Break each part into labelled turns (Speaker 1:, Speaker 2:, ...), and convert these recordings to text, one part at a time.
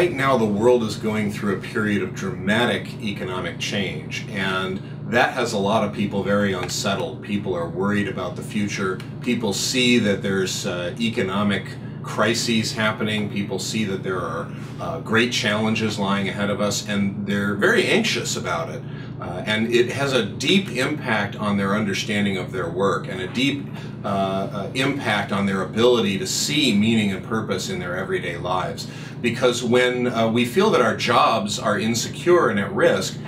Speaker 1: right now the world is going through a period of dramatic economic change, and that has a lot of people very unsettled. People are worried about the future. People see that there's economic crises happening. People see that there are great challenges lying ahead of us, and they're very anxious about it. And it has a deep impact on their understanding of their work, and a deep impact on their ability to see meaning and purpose in their everyday lives. Because when we feel that our jobs are insecure and at risk,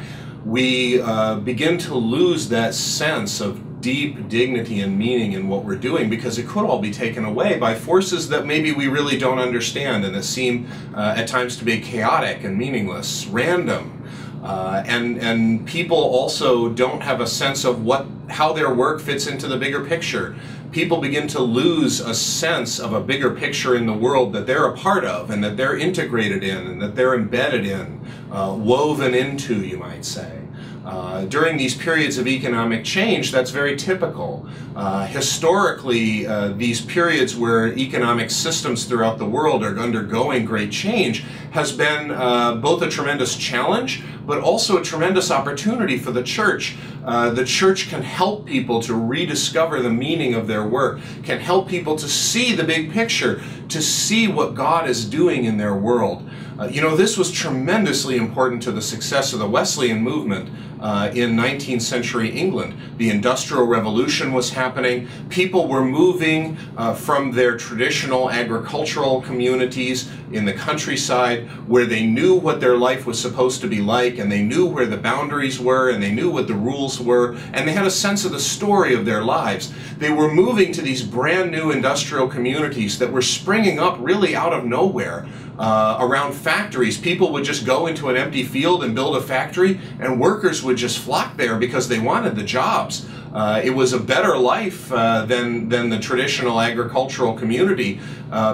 Speaker 1: we begin to lose that sense of deep dignity and meaning in what we're doing, because it could all be taken away by forces that maybe we really don't understand and that seem at times to be chaotic and meaningless, random. And people also don't have a sense of how their work fits into the bigger picture. People begin to lose a sense of a bigger picture in the world that they're a part of, and that they're integrated in, and that they're embedded in, woven into, you might say. During these periods of economic change, that's very typical. Historically, these periods where economic systems throughout the world are undergoing great change has been both a tremendous challenge, but also a tremendous opportunity for the church. The church can help people to rediscover the meaning of their work, can help people to see the big picture, to see what God is doing in their world. You know, this was tremendously important to the success of the Wesleyan movement in 19th century England. The Industrial Revolution was happening. People were moving from their traditional agricultural communities in the countryside, where they knew what their life was supposed to be like, and they knew where the boundaries were, and they knew what the rules were, and they had a sense of the story of their lives. They were moving to these brand new industrial communities that were springing up really out of nowhere. Around factories, people would just go into an empty field and build a factory, and workers would just flock there because they wanted the jobs. It was a better life than the traditional agricultural community,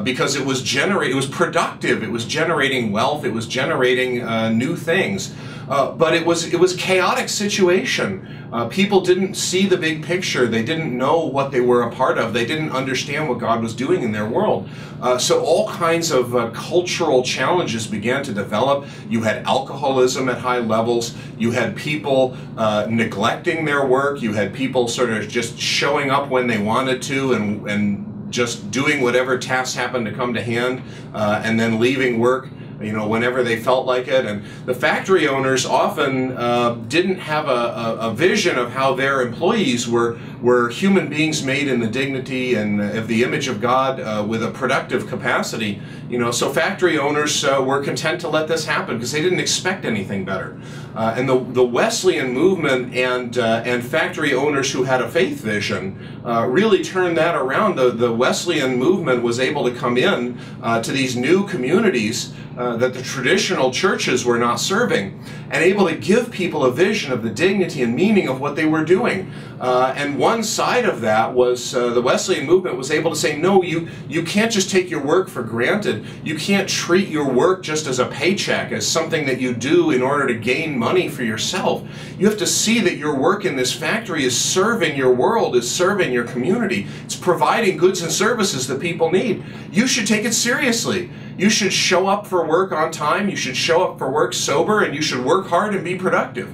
Speaker 1: because it was productive, it was generating wealth, it was generating new things. But it was a chaotic situation. People didn't see the big picture. They didn't know what they were a part of. They didn't understand what God was doing in their world. So all kinds of cultural challenges began to develop. You had alcoholism at high levels. You had people neglecting their work. You had people sort of just showing up when they wanted to and just doing whatever tasks happened to come to hand, and then leaving work, you know, whenever they felt like it. And the factory owners often didn't have a vision of how their employees were human beings made in the dignity and of the image of God, with a productive capacity. You know, so factory owners were content to let this happen because they didn't expect anything better. And the Wesleyan movement and factory owners who had a faith vision really turned that around. The Wesleyan movement was able to come in to these new communities that the traditional churches were not serving, and able to give people a vision of the dignity and meaning of what they were doing. And one side of that was the Wesleyan movement was able to say, no, you can't just take your work for granted. You can't treat your work just as a paycheck, as something that you do in order to gain money for yourself. You have to see that your work in this factory is serving your world, is serving your community. It's providing goods and services that people need. You should take it seriously. You should show up for work on time, you should show up for work sober, and you should work hard and be productive.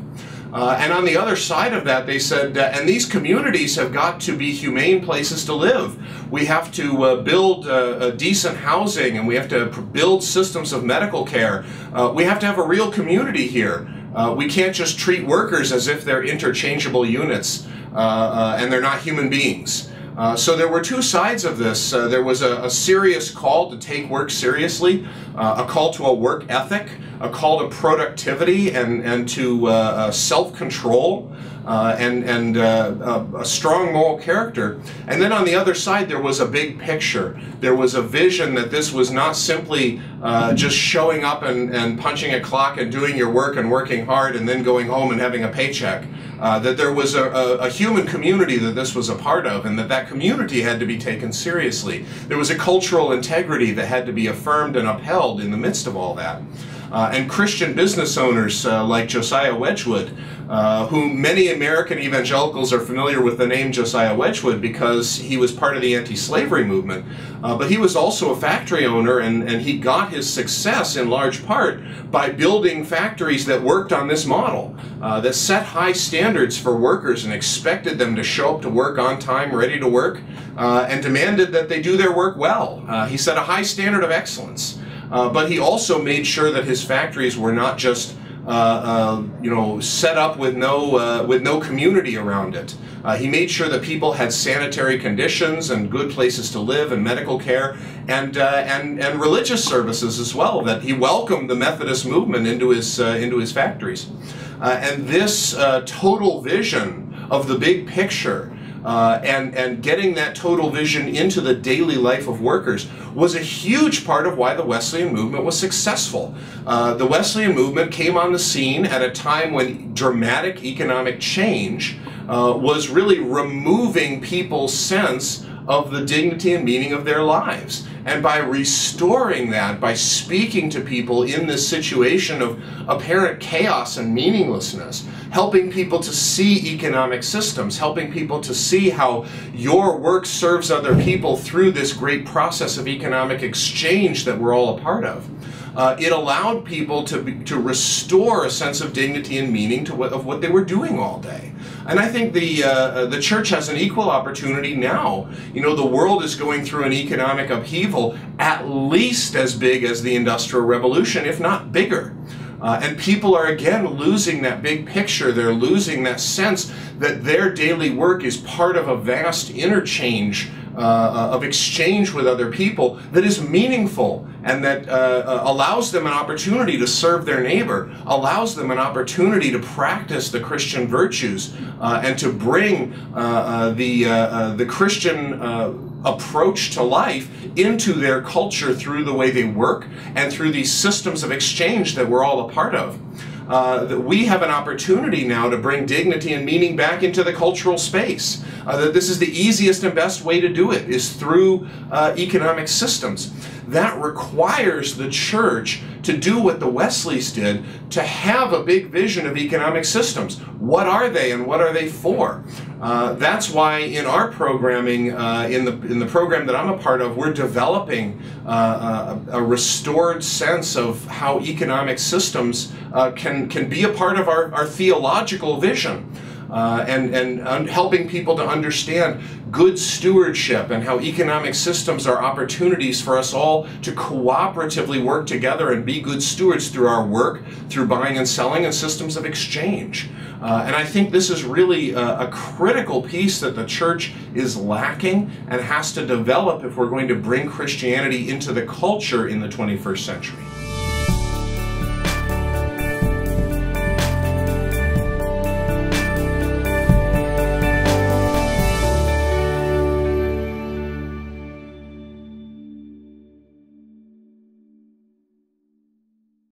Speaker 1: And on the other side of that, they said, and these communities have got to be humane places to live. We have to build decent housing, and we have to build systems of medical care. We have to have a real community here. We can't just treat workers as if they're interchangeable units, and they're not human beings. So there were two sides of this. There was a serious call to take work seriously, a call to a work ethic, a call to productivity and to self-control, and a strong moral character. And then on the other side, there was a big picture. There was a vision that this was not simply just showing up and punching a clock and doing your work and working hard and then going home and having a paycheck. That there was a human community that this was a part of, and that community had to be taken seriously. There was a cultural integrity that had to be affirmed and upheld in the midst of all that. And Christian business owners like Josiah Wedgwood who many American evangelicals are familiar with the name Josiah Wedgwood because he was part of the anti-slavery movement. But he was also a factory owner, and he got his success in large part by building factories that worked on this model, that set high standards for workers and expected them to show up to work on time, ready to work, and demanded that they do their work well. He set a high standard of excellence, but he also made sure that his factories were not just set up with no community around it. He made sure that people had sanitary conditions and good places to live and medical care and religious services as well. That he welcomed the Methodist movement into his factories, and this total vision of the big picture. And getting that total vision into the daily life of workers was a huge part of why the Wesleyan movement was successful. The Wesleyan movement came on the scene at a time when dramatic economic change was really removing people's sense of the dignity and meaning of their lives. And by restoring that, by speaking to people in this situation of apparent chaos and meaninglessness, helping people to see economic systems, helping people to see how your work serves other people through this great process of economic exchange that we're all a part of. It allowed people to restore a sense of dignity and meaning of what they were doing all day. And I think the church has an equal opportunity now. You know, the world is going through an economic upheaval at least as big as the Industrial Revolution, if not bigger. And people are again losing that big picture. They're losing that sense that their daily work is part of a vast interchange of exchange with other people that is meaningful and that allows them an opportunity to serve their neighbor, allows them an opportunity to practice the Christian virtues and to bring the Christian approach to life into their culture through the way they work and through these systems of exchange that we're all a part of. That we have an opportunity now to bring dignity and meaning back into the cultural space. That this is the easiest and best way to do it is through economic systems. That requires the church to do what the Wesleys did, to have a big vision of economic systems. What are they and what are they for? That's why in our programming, in the program that I'm a part of, we're developing a restored sense of how economic systems can be a part of our theological vision. And helping people to understand good stewardship and how economic systems are opportunities for us all to cooperatively work together and be good stewards through our work, through buying and selling and systems of exchange. And I think this is really a critical piece that the church is lacking and has to develop if we're going to bring Christianity into the culture in the 21st century.